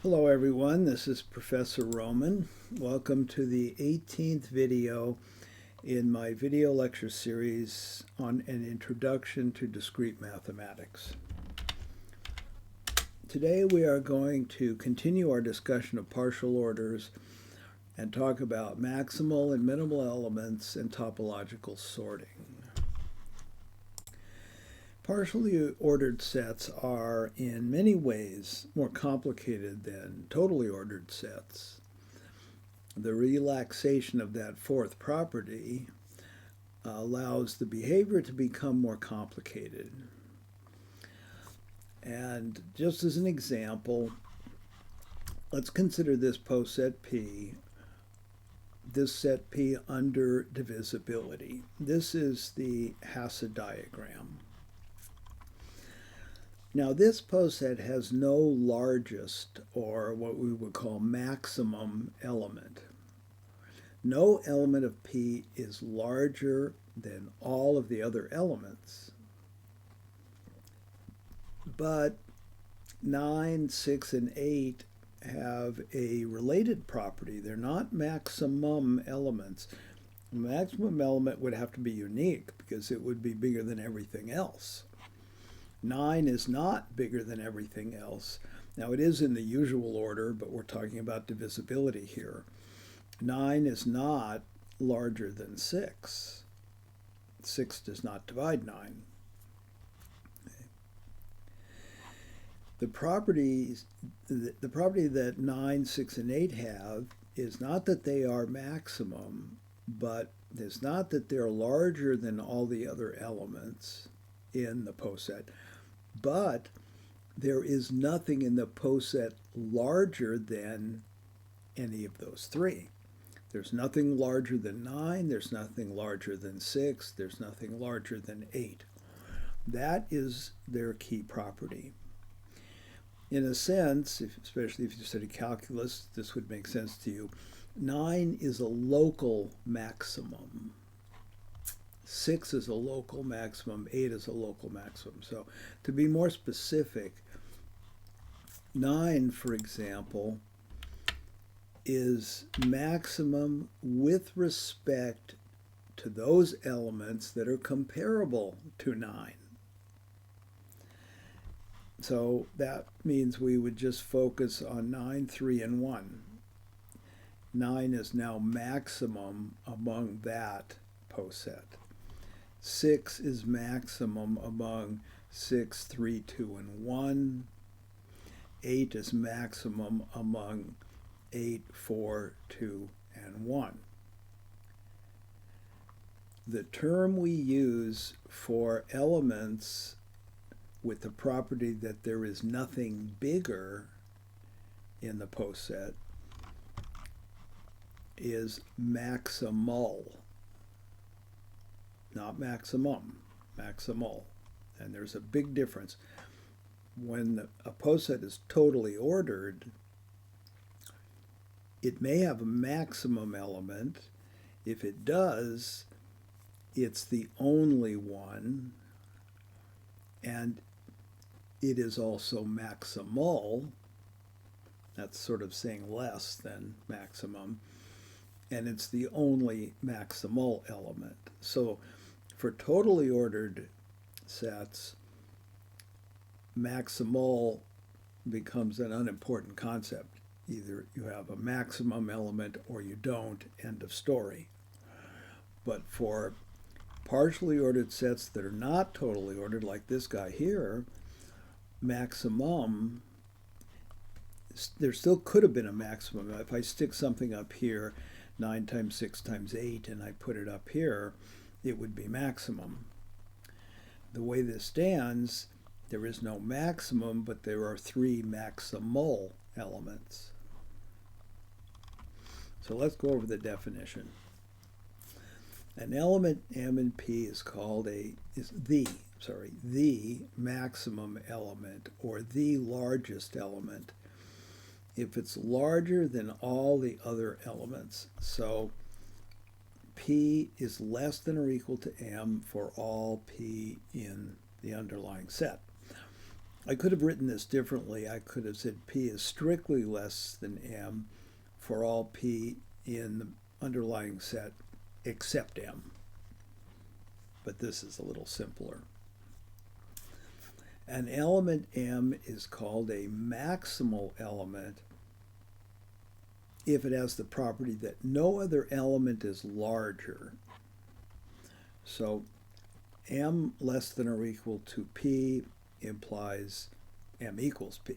Hello everyone, this is Professor Roman. Welcome to the 18th video in my video lecture series on an introduction to discrete mathematics. Today we are going to continue our discussion of partial orders and talk about maximal and minimal elements and topological sorting. Partially ordered sets are in many ways more complicated than totally ordered sets. The relaxation of that fourth property allows the behavior to become more complicated. And just as an example, let's consider this poset P, this set P under divisibility. This is the Hasse diagram. Now this poset has no largest, or what we would call maximum element. No element of P is larger than all of the other elements. But 9, 6, and 8 have a related property. They're not maximum elements. A maximum element would have to be unique because it would be bigger than everything else. 9 is not bigger than everything else. Now it is in the usual order, but we're talking about divisibility here. 9 is not larger than 6. 6 does not divide 9. The property that 9, 6, and 8 have is not that they are maximum, but it's not that they're larger than all the other elements in the poset, but there is nothing in the poset larger than any of those three. There's nothing larger than 9, there's nothing larger than 6, there's nothing larger than 8. That is their key property. In a sense, especially if you study calculus, this would make sense to you. 9 is a local maximum. 6 is a local maximum, 8 is a local maximum. So to be more specific, 9, for example, is maximum with respect to those elements that are comparable to 9. So that means we would just focus on 9, 3, and 1. 9 is now maximum among that poset. 6 is maximum among 6, 3, 2, and 1. 8 is maximum among 8, 4, 2, and 1. The term we use for elements with the property that there is nothing bigger in the poset is maximal. Not maximum, maximal. And there's a big difference. When a poset is totally ordered, it may have a maximum element. If it does, it's the only one, and it is also maximal. That's sort of saying less than maximum. And it's the only maximal element. So for totally ordered sets, maximal becomes an unimportant concept. Either you have a maximum element or you don't, end of story. But for partially ordered sets that are not totally ordered, like this guy here, maximum, there still could have been a maximum. If I stick something up here, 9 times 6 times 8, and I put it up here, it would be maximum. The way this stands, there is no maximum, but there are 3 maximal elements. So let's go over the definition. An element M in P is called the maximum element, or the largest element, if it's larger than all the other elements. So P is less than or equal to M for all P in the underlying set. I could have written this differently. I could have said P is strictly less than M for all P in the underlying set except M. But this is a little simpler. An element M is called a maximal element if it has the property that no other element is larger. So M less than or equal to P implies M equals P.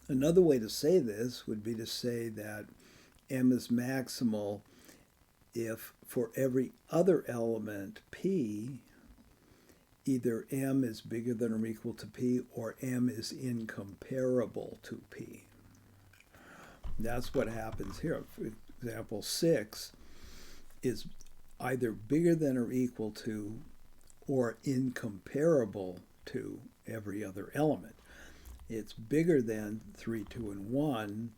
Another way to say this would be to say that M is maximal if for every other element P, either M is bigger than or equal to P or M is incomparable to P. That's what happens here. For example, 6 is either bigger than or equal to or incomparable to every other element. It's bigger than 3, 2, and 1,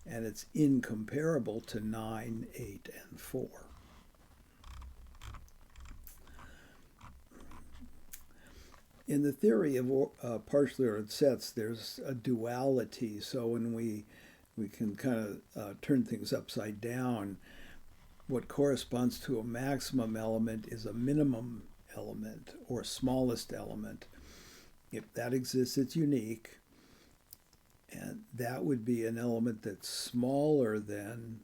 and it's incomparable to 9, 8, and 4. In the theory of partially ordered sets, there's a duality. So when we can kind of turn things upside down, what corresponds to a maximum element is a minimum element or smallest element. If that exists, it's unique. And that would be an element that's smaller than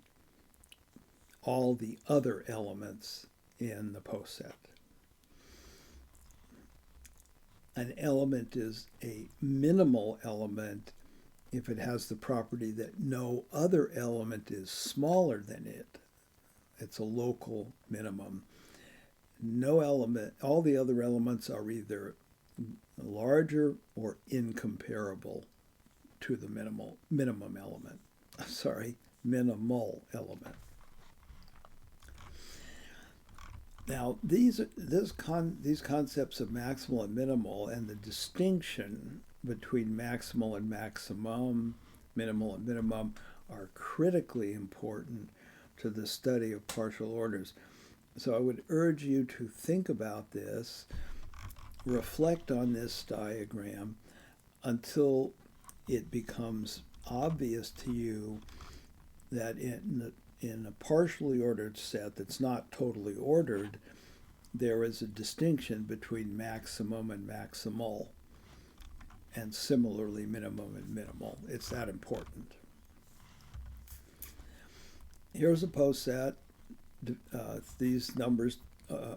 all the other elements in the post set. An element is a minimal element if it has the property that no other element is smaller than it. It's a local minimum. No element, all the other elements are either larger or incomparable to the minimal element. Minimal element. Now, these concepts of maximal and minimal and the distinction between maximal and maximum, minimal and minimum, are critically important to the study of partial orders. So I would urge you to think about this, reflect on this diagram until it becomes obvious to you that in a partially ordered set that's not totally ordered, there is a distinction between maximum and maximal, and similarly minimum and minimal. It's that important. Here's a post set. These numbers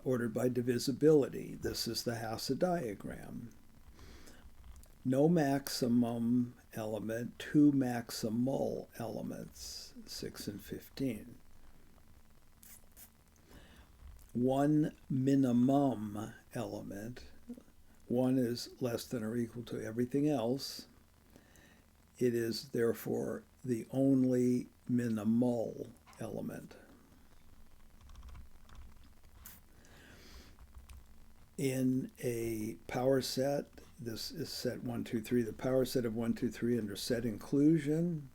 ordered by divisibility. This is the Hasse diagram. No maximum element, 2 maximal elements, 6 and 15. 1 minimum element. 1 is less than or equal to everything else. It is therefore the only minimal element. In a power set, this is set 1, 2, 3, the power set of 1, 2, 3 under set inclusion,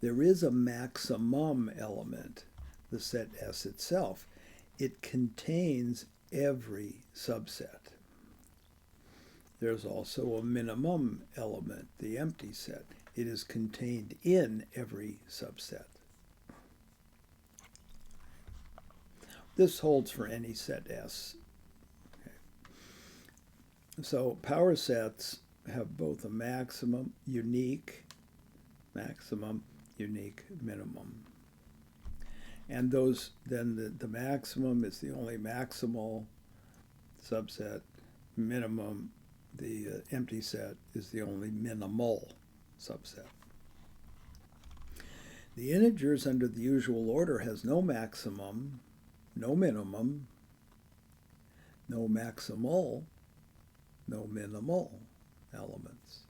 there is a maximum element, the set S itself. It contains every subset. There's also a minimum element, the empty set. It is contained in every subset. This holds for any set S. So power sets have both a maximum, unique, minimum. And those, then the maximum is the only maximal subset, minimum, the empty set is the only minimal subset. The integers under the usual order has no maximum, no minimum, no maximal, no minimal elements.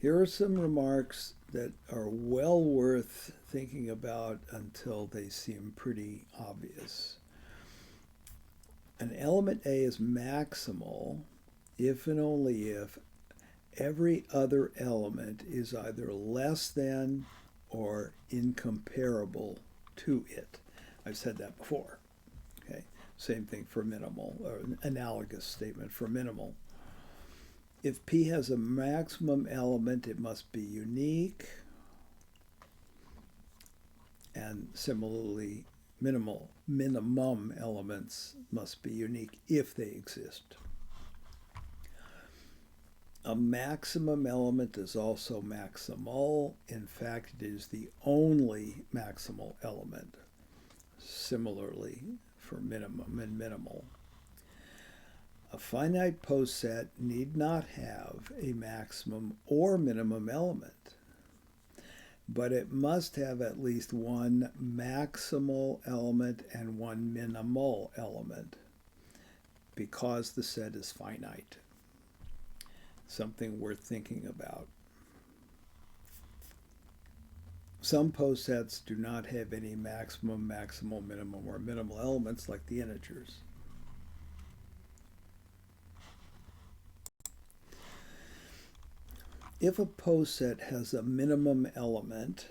Here are some remarks that are well worth thinking about until they seem pretty obvious. An element A is maximal if and only if every other element is either less than or incomparable to it. I've said that before. Okay. Same thing for minimal, or an analogous statement for minimal. If P has a maximum element, it must be unique. And similarly, minimum elements must be unique if they exist. A maximum element is also maximal. In fact, it is the only maximal element. Similarly, for minimum and minimal. A finite poset need not have a maximum or minimum element, but it must have at least one maximal element and one minimal element because the set is finite. Something worth thinking about. Some posets do not have any maximum, maximal, minimum, or minimal elements like the integers. If a poset has a minimum element,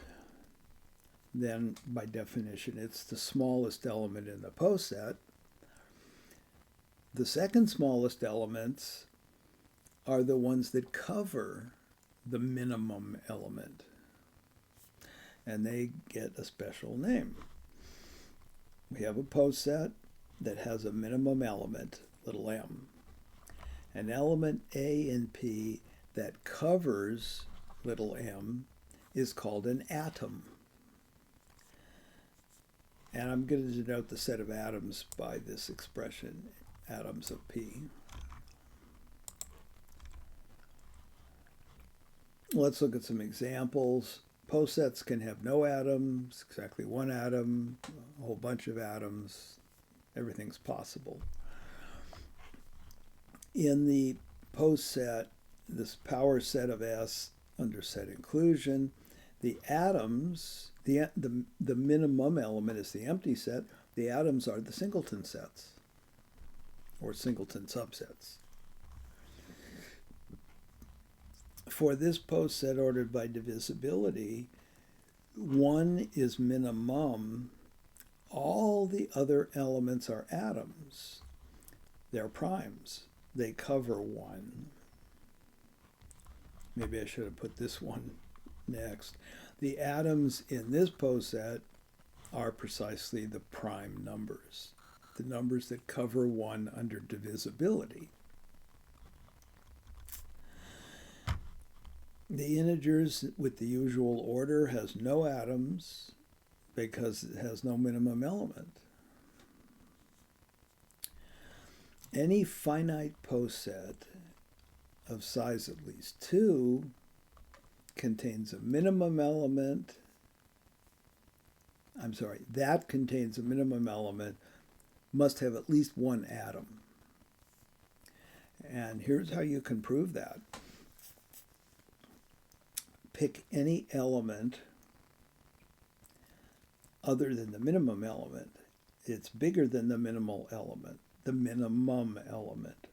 then by definition it's the smallest element in the poset. The second smallest elements are the ones that cover the minimum element, and they get a special name. We have a poset that has a minimum element, little m. An element A in P that covers little m is called an atom. And I'm going to denote the set of atoms by this expression, atoms of P. Let's look at some examples. Posets can have no atoms, exactly one atom, a whole bunch of atoms. Everything's possible. In the poset, this power set of S under set inclusion, the atoms, the minimum element is the empty set. The atoms are the singleton sets, or singleton subsets. For this poset ordered by divisibility, 1 is minimum. All the other elements are atoms. They're primes. They cover 1. Maybe I should have put this one next. The atoms in this poset are precisely the prime numbers, the numbers that cover 1 under divisibility. The integers with the usual order has no atoms because it has no minimum element. Any finite poset of size at least 2 contains a minimum element. That contains a minimum element must have at least one atom. And here's how you can prove that. Pick any element other than the minimum element. It's bigger than the minimal element, the minimum element.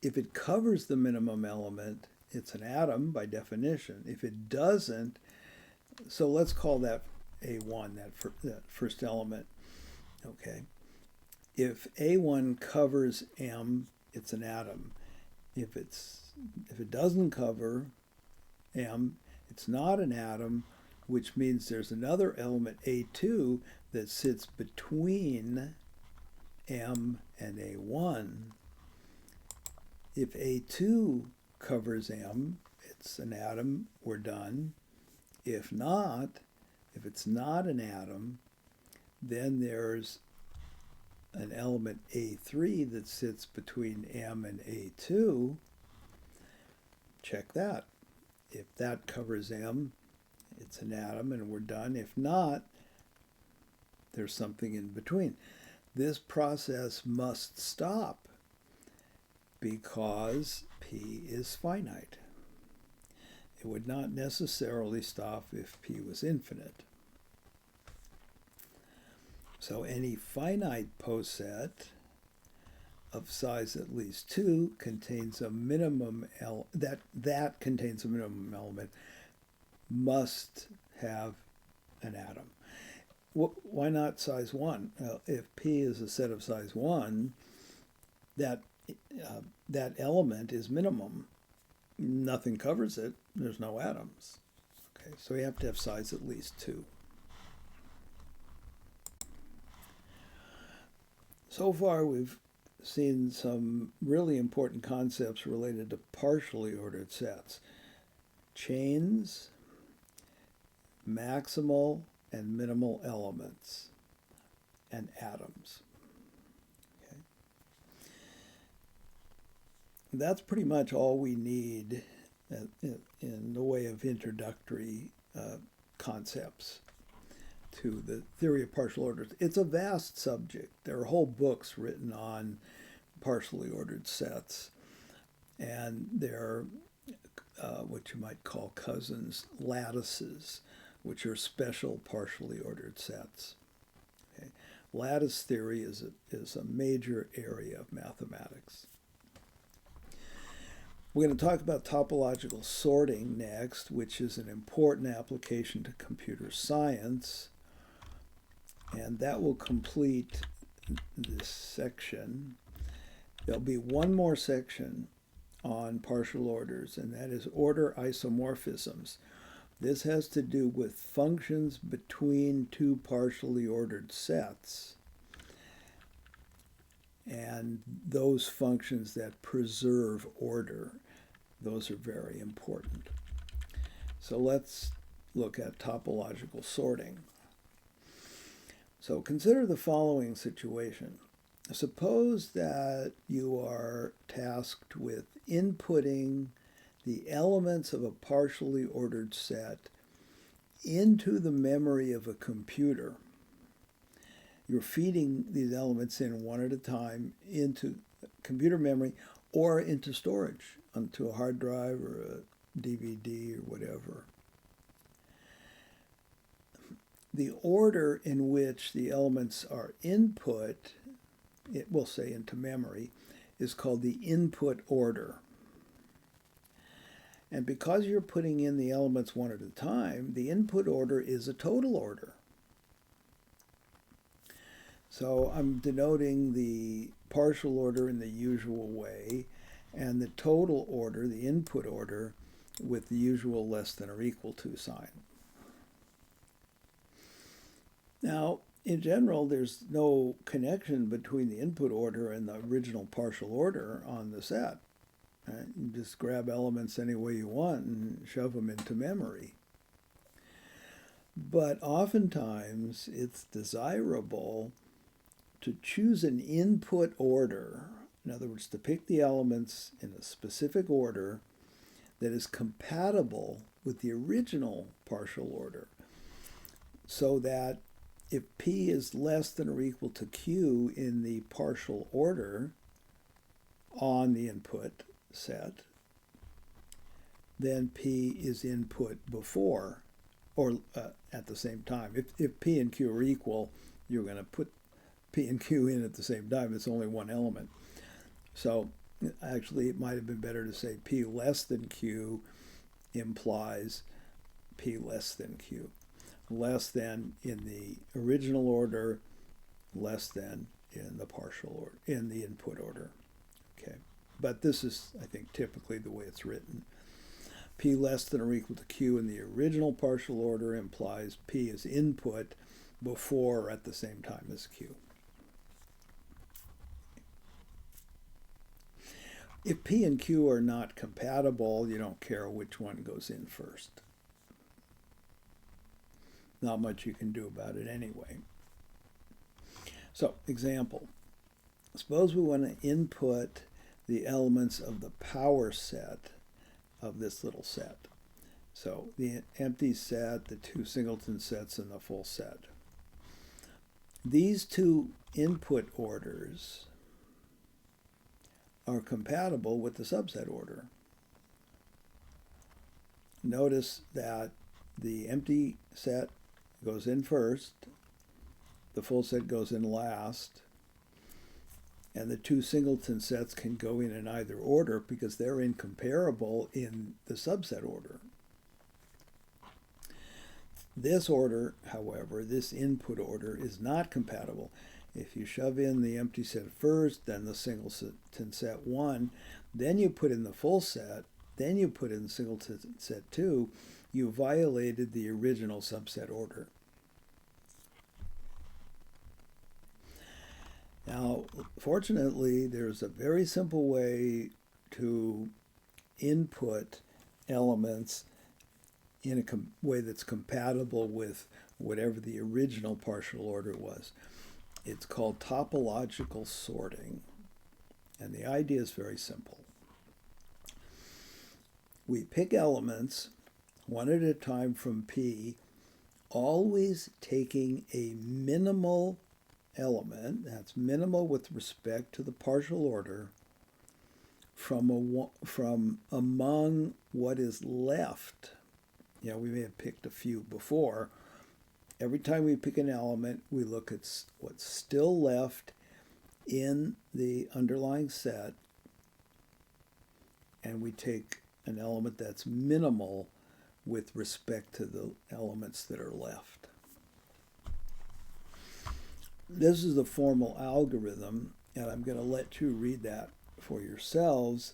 If it covers the minimum element, it's an atom by definition. If it doesn't, so let's call that A1, that first element. Okay. If A1 covers M, it's an atom. If it doesn't cover M, it's not an atom, which means there's another element, A2, that sits between M and A1. If A2 covers M, it's an atom, we're done. If it's not an atom, then there's an element A3 that sits between M and A2. Check that. If that covers M, it's an atom and we're done. If not, there's something in between. This process must stop because P is finite. It would not necessarily stop if P was infinite. So any finite poset of size at least 2 contains a minimum that contains a minimum element must have an atom. why not size 1? If P is a set of size 1, that that element is minimum. Nothing covers it. There's no atoms. Okay, so we have to have size at least 2. So far, we've seen some really important concepts related to partially ordered sets. Chains, maximal and minimal elements, and atoms. Okay. That's pretty much all we need in the way of introductory concepts to the theory of partial orders. It's a vast subject. There are whole books written on partially ordered sets, and they're what you might call cousins, lattices, which are special partially ordered sets. Okay. Lattice theory is a major area of mathematics. We're going to talk about topological sorting next, which is an important application to computer science. And that will complete this section. There'll be one more section on partial orders, and that is order isomorphisms. This has to do with functions between two partially ordered sets, and those functions that preserve order. Those are very important. So let's look at topological sorting. So consider the following situation. Suppose that you are tasked with inputting the elements of a partially ordered set into the memory of a computer. You're feeding these elements in one at a time into computer memory or into storage, onto a hard drive or a DVD or whatever. The order in which the elements are input, we'll say into memory, is called the input order. And because you're putting in the elements one at a time, the input order is a total order. So I'm denoting the partial order in the usual way, and the total order, the input order, with the usual less than or equal to sign. Now, in general, there's no connection between the input order and the original partial order on the set. You just grab elements any way you want and shove them into memory. But oftentimes, it's desirable to choose an input order. In other words, to pick the elements in a specific order that is compatible with the original partial order, so that if P is less than or equal to Q in the partial order on the input set, then P is input before or at the same time. If P and Q are equal, you're going to put P and Q in at the same time. It's only one element. So actually, it might have been better to say P less than Q implies P less than Q. Less than in the original order, less than in the partial order, in the input order. Okay, but this is, I think, typically the way it's written. P less than or equal to Q in the original partial order implies P is input before or at the same time as Q. If P and Q are not compatible, you don't care which one goes in first. Not much you can do about it anyway. So, example. Suppose we want to input the elements of the power set of this little set. So, the empty set, the two singleton sets, and the full set. These two input orders are compatible with the subset order. Notice that the empty set goes in first, the full set goes in last, and the two singleton sets can go in either order because they're incomparable in the subset order. This order, however, this input order is not compatible. If you shove in the empty set first, then the singleton set 1, then you put in the full set, then you put in singleton set 2, you violated the original subset order. Now, fortunately, there's a very simple way to input elements in a way that's compatible with whatever the original partial order was. It's called topological sorting, and the idea is very simple. We pick elements one at a time from P, always taking a minimal element, that's minimal with respect to the partial order, from among what is left. You know, we may have picked a few before. Every time we pick an element, we look at what's still left in the underlying set, and we take an element that's minimal with respect to the elements that are left. This is the formal algorithm, and I'm going to let you read that for yourselves.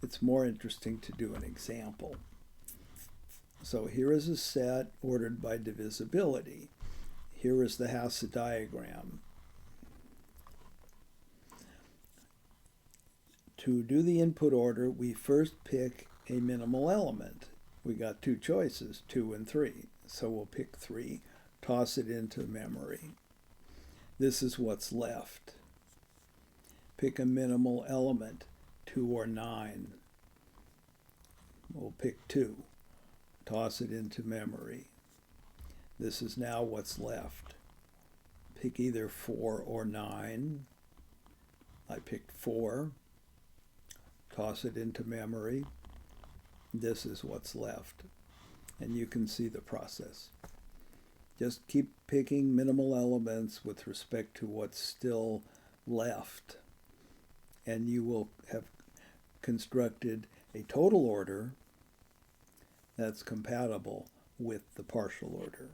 It's more interesting to do an example. So here is a set ordered by divisibility. Here is the Hasse diagram. To do the input order, we first pick a minimal element. We got two choices, 2 and 3. So we'll pick 3, toss it into memory. This is what's left. Pick a minimal element, 2 or 9. We'll pick 2. Toss it into memory. This is now what's left. Pick either 4 or 9. I picked 4. Toss it into memory. This is what's left. And you can see the process. Just keep picking minimal elements with respect to what's still left. And you will have constructed a total order that's compatible with the partial order.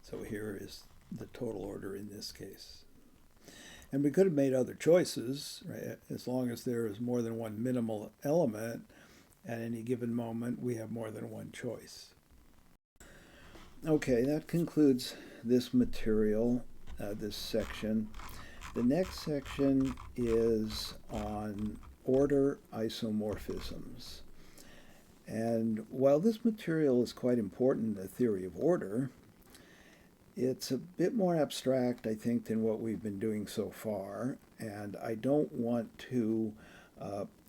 So here is the total order in this case. And we could have made other choices, right? As long as there is more than one minimal element at any given moment, we have more than one choice. Okay, that concludes this material, this section. The next section is on order isomorphisms. And while this material is quite important, the theory of order, it's a bit more abstract, I think, than what we've been doing so far, and I don't want to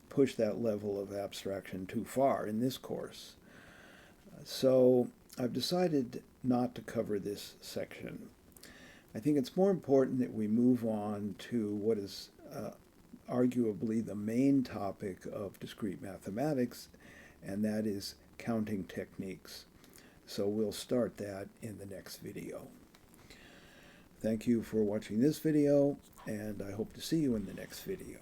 push that level of abstraction too far in this course. So I've decided not to cover this section. I think it's more important that we move on to what is arguably the main topic of discrete mathematics, and that is counting techniques. So we'll start that in the next video. Thank you for watching this video, and I hope to see you in the next video.